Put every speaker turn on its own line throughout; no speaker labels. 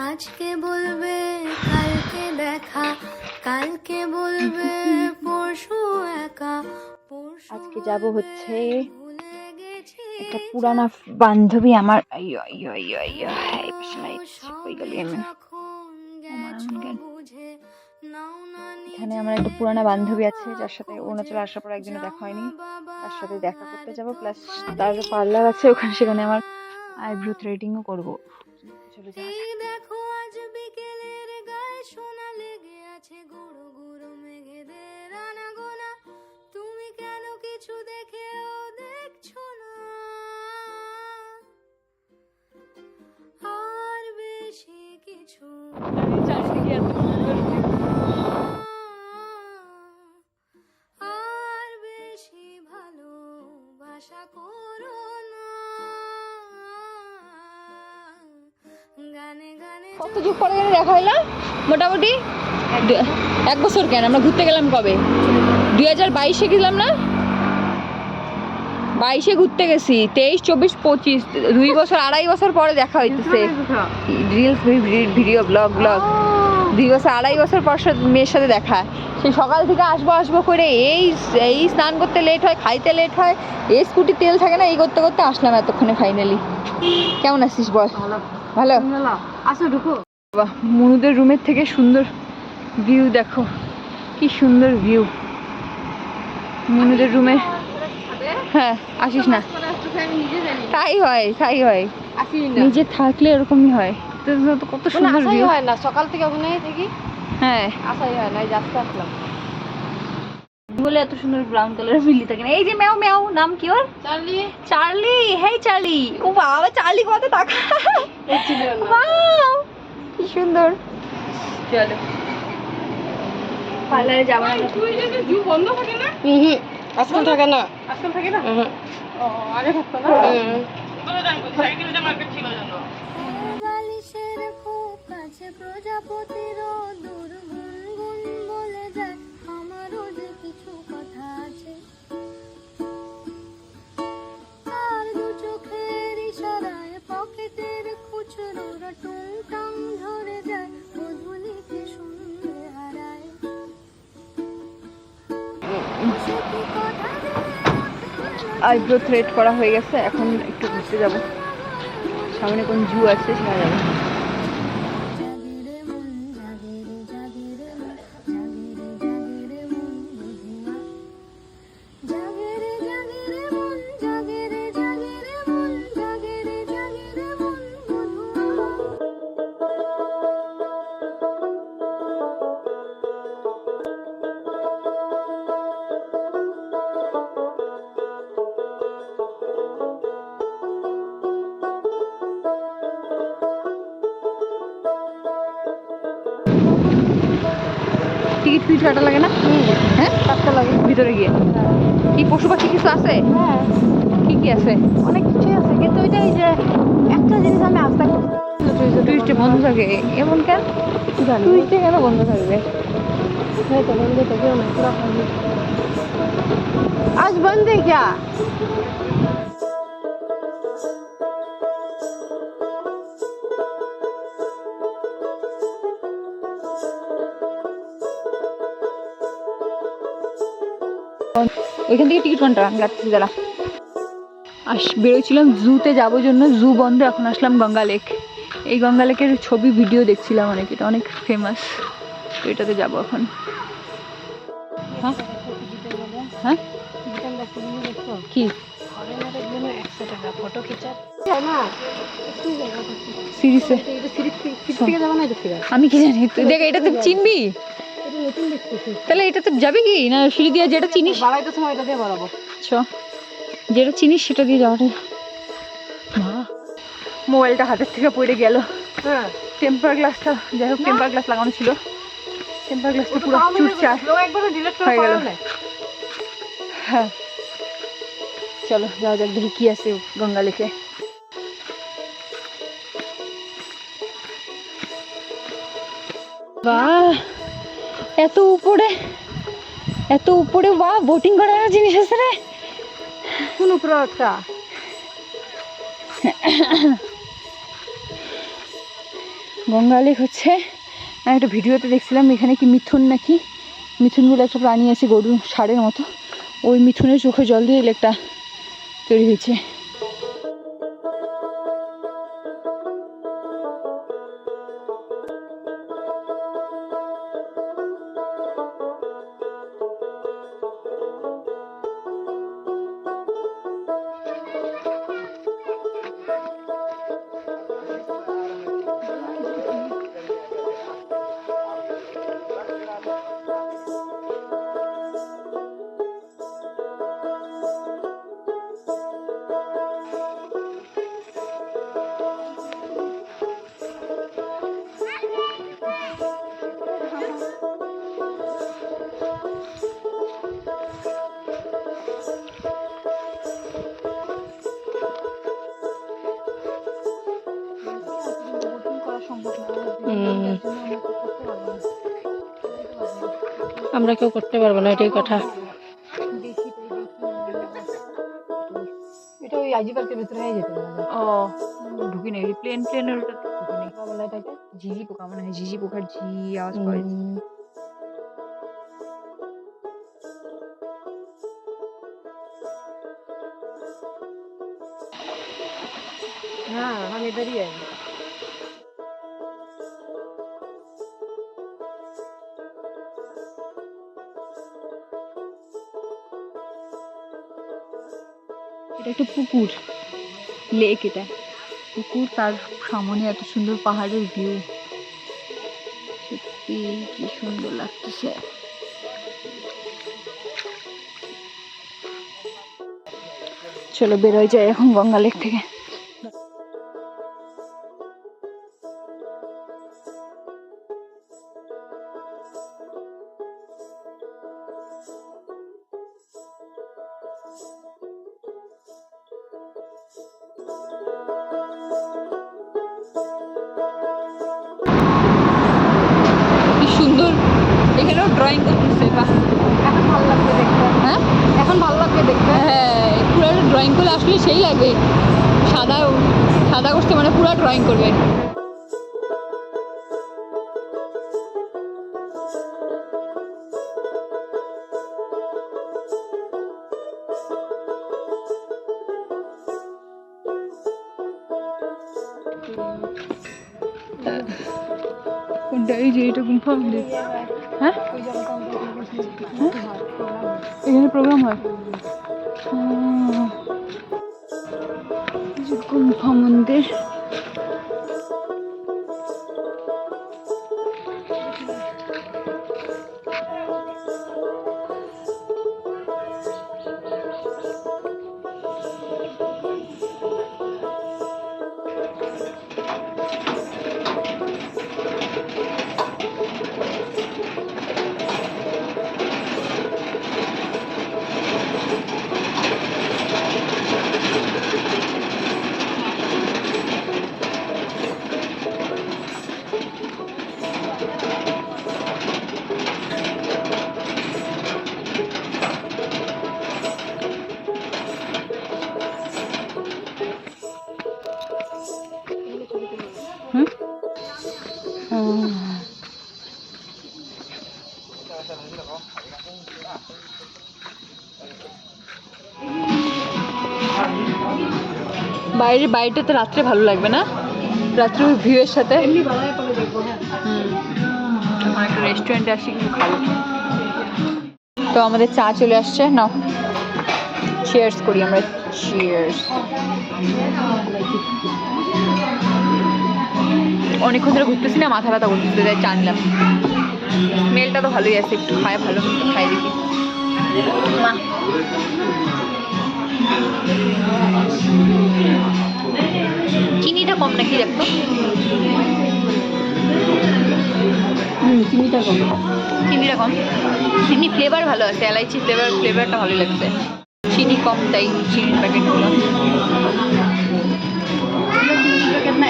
আজকে বলবে কালকে দেখা, কালকে বলবে পরশু একা, পরশু
আজকে যাব হচ্ছে
ভুলে গেছি
একটা পুরানা বান্ধবী আমার। আইয়ো আইয়ো আইয়ো আইয়ো এই পাশে লাইট কই গেলি আমি। এখানে আমার একটা পুরানা বান্ধবী আছে যার সাথে অরুণাচলে আসার পর একদিনও দেখা হয়নি, তার সাথে দেখা করতে যাব, প্লাস তার পার্লার আছে ওখানে, সেখানে আমার আইব্রো থ্রেডিংও করব। চলে যাওয়া যাক।
দেখো আজ বিকেলের গায়ে সোনা লেগে আছে, গুঁড়ো গুঁড়ো মেঘেদের আনাগোনা, তুমি কেন কিছু দেখেও দেখছো না? আর বেশি কিছু আর বেশি ভালোবাসা করো না, গানে গানে
কত যুগ পরে গেলে দেখা হলো মোটামুটি 1 বছর। কেন আমরা ঘুরতে গেলাম কবে? 2022-এ গেলাম না? 22-এ ঘুরতে গেছি, 23, 24, 25, 2 বছর 2.5 বছর পরে দেখা হইতেছে। রিলস ভিডিও ব্লগ 2 বছর 2.5 বছর পর মেয়ের সাথে দেখা। সেই সকাল থেকে আসবো করে এই স্নান করতে লেট হয়, খাইতে লেট হয়, এই স্কুটি তেল থাকে না, এই করতে করতে আসলাম এতক্ষণে ফাইনালি। কেমন আছিস বল? ভালো
আসো ঢুকো।
বাহ, মনুদের রুমের থেকে সুন্দর ভিউ দেখো, কি সুন্দর ভিউ মনুদের রুমে। হ্যাঁ আসিস না? তাই হয় নিজে থাকলে এরকমই হয়। তো কত সুন্দর ভিউ
হয় না, সকাল থেকে ওখানে থাকি,
হ্যাঁ
আসাই হয় না, এই যাচ্ছে আসলাম।
বলে এত সুন্দর ব্রাউন কালারের বিল্লি থাকে না। এই যে ম্যাও ম্যাও, নাম কি ওর?
চার্লি।
চার্লি। হেই চার্লি। ও বাবা, চার্লি কত টাকা! কি সুন্দর। চলো পার্লারে যাবো না।
তুই যদি জু বন্ধ থাকে না? আজকাল থাকে না। আজকাল থাকে না? ও আগে থাকতো না।
বালিশের খুব কাছে প্রজাপতির দূর গুনগুন বলে যায়, আমারও যে কিছু কথা আছে, আর দু চোখের ইশারায় পকেটের খুচরোরা টুংটাং ধরে যায়, বধুলিকে শুনলে হারায়। সে কি কথা
আইব্রো থ্রেড করা হয়ে গেছে, এখন একটু ঘুরতে যাব। সামনে কোন জু আছে সেখানে যাবো।
জাগিরে মন জাগিরে জাগিরে মন জাগিরে জাগিরে মন বধুয়া, জাগিরে জাগিরে মন জাগিরে জাগিরে মন জাগিরে জাগিরে মন বধুয়া।
টিকিট ফিট কাটা লাগে না? হ্যাঁ কাটতে লাগে ভিতরে গিয়ে। কি পশু পাখি কিছু আছে?
হ্যাঁ,
কি কি আছে?
অনেক কিছুই আছে, কিন্তু ওইটাই যে একটা জিনিস আমি আস্তে
টুইস্টে বন্ধ থাকে এমন কেন?
জানি
টুইস্টে কেন বন্ধ থাকবে?
হয়তো বন্ধ থাকে না, পুরো খালি। आज बंद है क्या?
ওইখান থেকে টিকিট কাউন্টার আমি লাগতেছি দাঁড়া। বেরোচ্ছিলাম জুতে যাবো জন্য, জু বন্ধ, এখন আসলাম গঙ্গা লেক। এই গঙ্গা লেকের ছবি ভিডিও দেখছিলাম অনেক, এটা অনেক ফেমাস, তো এটাতে যাবো এখন। হ্যাঁ হ্যাঁ কি
फॉरेनर 100 টাকা ফটো খিচার না,
সিরিজে?
এটা সিরিজ থেকে যাবো না, এটা ফিরে
আমি কি জানি, তুই দেখ এটা তো চিনবি,
এটা নতুন দেখতেছি।
তাহলে এটাতে যাবি কি না সিঁড়ি দিয়ে যেটা চিনিস?
বাড়াইতে সময় এটা দিয়ে বাড়াবো।
চ, যেটা চিনিস সেটা দিয়ে যাওয়াটাই। মা, মোবাইলটা হাতের থেকে পড়ে গেল।
হ্যাঁ,
টেম্পার গ্লাসটা, যাই হোক টেম্পার গ্লাস লাগানো ছিল, টেম্পার গ্লাসটা পুরো চুরচার
লোক একবার ডিলিট করে
হয়ে গেল।
পারলে।
হ্যাঁ চলো যাওয়া যাক, দেখি কি আছে গঙ্গা লেকে। বাহ, এত উপরে বাহ, বোটিং করার জিনিস আছে রে।
কোন উপরে একটা
গঙ্গা লেক হচ্ছে, আমি একটা ভিডিওতে দেখছিলাম এখানে কি মিথুন নাকি, মিথুন বলে একটা প্রাণী আছে গরু ষাঁড়ের মতো, ওই মিথুনের চোখে জল দিয়ে লেকটা তৈরি হয়েছে।
আমরা কেউ করতে পারবো না, এটাই কথা। এটা ওই আইজি পার্কের ভিতরে হয়ে যেতে পারে।
ও ঢুকি নেই, প্লেনের ওটা ঢুকি নেই।
বলা এটাকে
ঝিঝি পোকা মনে হয়, ঝিঝি পোকার ঝি আওয়াজ পাওয়া যাচ্ছে।
हाँ हम इधर ही है।
এটা একটা পুকুর, লেক, এটা পুকুর, তার সামনে এত সুন্দর পাহাড়ের ভিউ, সত্যি কি সুন্দর লাগতেছে। চলো বেরোয় যায় এখন গঙ্গা লেক থেকে। কি সুন্দর, এখানেও ড্রয়িং করতেছে, বাহ
এখন ভালো লাগবে দেখতে।
হ্যাঁ
এখন ভালো লাগবে দেখতে।
হ্যাঁ, পুরো ড্রয়িং করলে আসলে সেই লাগবে, সাদা সাদা করতে মানে পুরো ড্রয়িং করবে। কোনটা? এই যে এটা গুম্ফা মন্দির। হ্যাঁ
ওই জায়গাটা আমরা
এখানে প্রোগ্রাম হয়। এই যে গুম্ফা মন্দির। বাড়িটাতে রাত্রে ভালো লাগবে না, রাত্রে ওই ভিউয়ের সাথে। আমার একটা রেস্টুরেন্টে আসি কিছু খাবো। তো আমাদের চা চলে আসছে, নাও চিয়ার্স করি আমরা, চিয়ার্স। অনেকক্ষণ ধরে ঘুরতেছি না, মাথা ব্যথা করতেছে, তাই চা নিলাম। স্মেলটা তো ভালোই আছে, একটু খায় ভালো মতো খাই দেখি। মা চিনিটা কম নাকি দেখতো?
চিনিটা কম।
চিনিটা কম, চিনি ফ্লেভার ভালো আছে, এলাইচি ফ্লেভারটা ভালোই লাগছে। চিনি কম তাই চিনির প্যাকেটগুলো।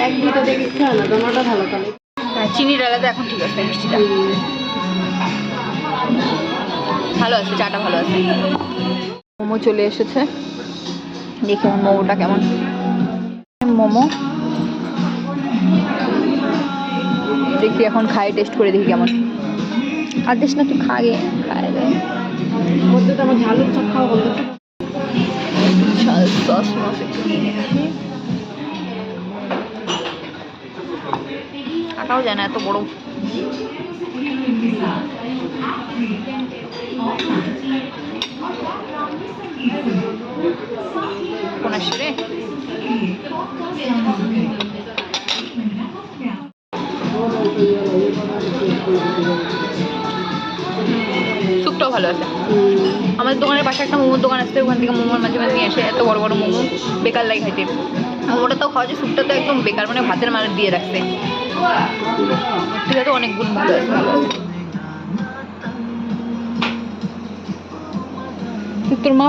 এক দুটো দেখে ইচ্ছা হলো, তোমারটা ভালো করে।
হ্যাঁ চিনির আলাদা, এখন ঠিক আছে, মিষ্টিটা ভালো আছে, চাটা ভালো আছে। মোমো চলে এসেছে, দেখি আমার মোমোটা কেমন। মোমো দেখি এখন খাই, টেস্ট করে দেখি কেমন। আর দেশ না তুই খাগে খায়
মধ্যে তো আমার ঝালের সব খাওয়া বন্ধ।
ঝাল সস মস একটু নিয়ে নিচ্ছি। কাটাও যায় না এত বড়। কোন আসছে রে? স্যুপটাও ভালো আছে। আমাদের দোকানের পাশে একটা মোমোর দোকান আছে, ওখান থেকে মোমোর মাঝে মাঝে নিয়ে আসে, এত বড় বড় মোমো, বেকার লাগে খাইতে। মোমোটা তো খাওয়া যায়, স্যুপটা তো একদম বেকার, মানে ভাতের মার দিয়ে রাখছে। ঠিক আছে, অনেক গুণ ভালো আছে। তোর মা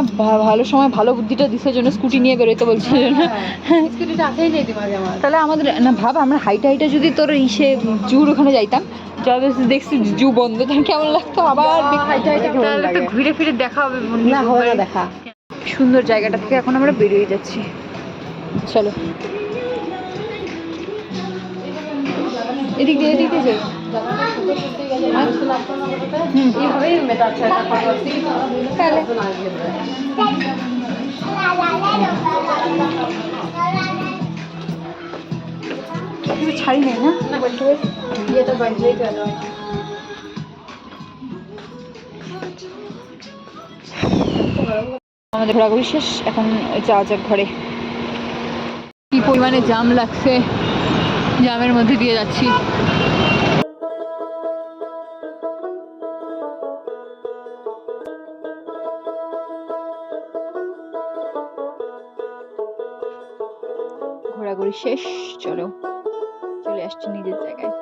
ভালো সময় ভালো বুদ্ধিটা দিছে জন্য স্কুটি নিয়ে বেরোতে বলছে না?
স্কুটিটা আছেই নেই মাঝে আমার।
তাহলে আমাদের না ভাব, আমরা হাইটা হাইটা যদি তোর ইসে জুর ওখানে যাইতাম, যাবে দেখছি জু বন্ধ, তাহলে কেমন লাগতো? আবার
হাইটা হাইটা কেমন
তাহলে তো
লাগে?
ঘুরে ফিরে দেখা হবে।
না হবে না দেখা।
সুন্দর জায়গাটা থেকে এখন আমরা বেরিয়ে যাচ্ছি, চলো। এদিক দিয়ে যাই।
এইভাবেই মেটাচ্ছে
তাহলে ছাড়ি নেই না?
বিয়েটা বাড়িতেই গেল।
আমাদের ঘোরাঘুরি শেষ, এখন যাওয়া যাক ঘরে। কি পরিমাণে জাম লাগছে, জামের মধ্যে দিয়ে যাচ্ছি। ঘোরাঘুরি শেষ, চলো চলে আসছি নিজের জায়গায়।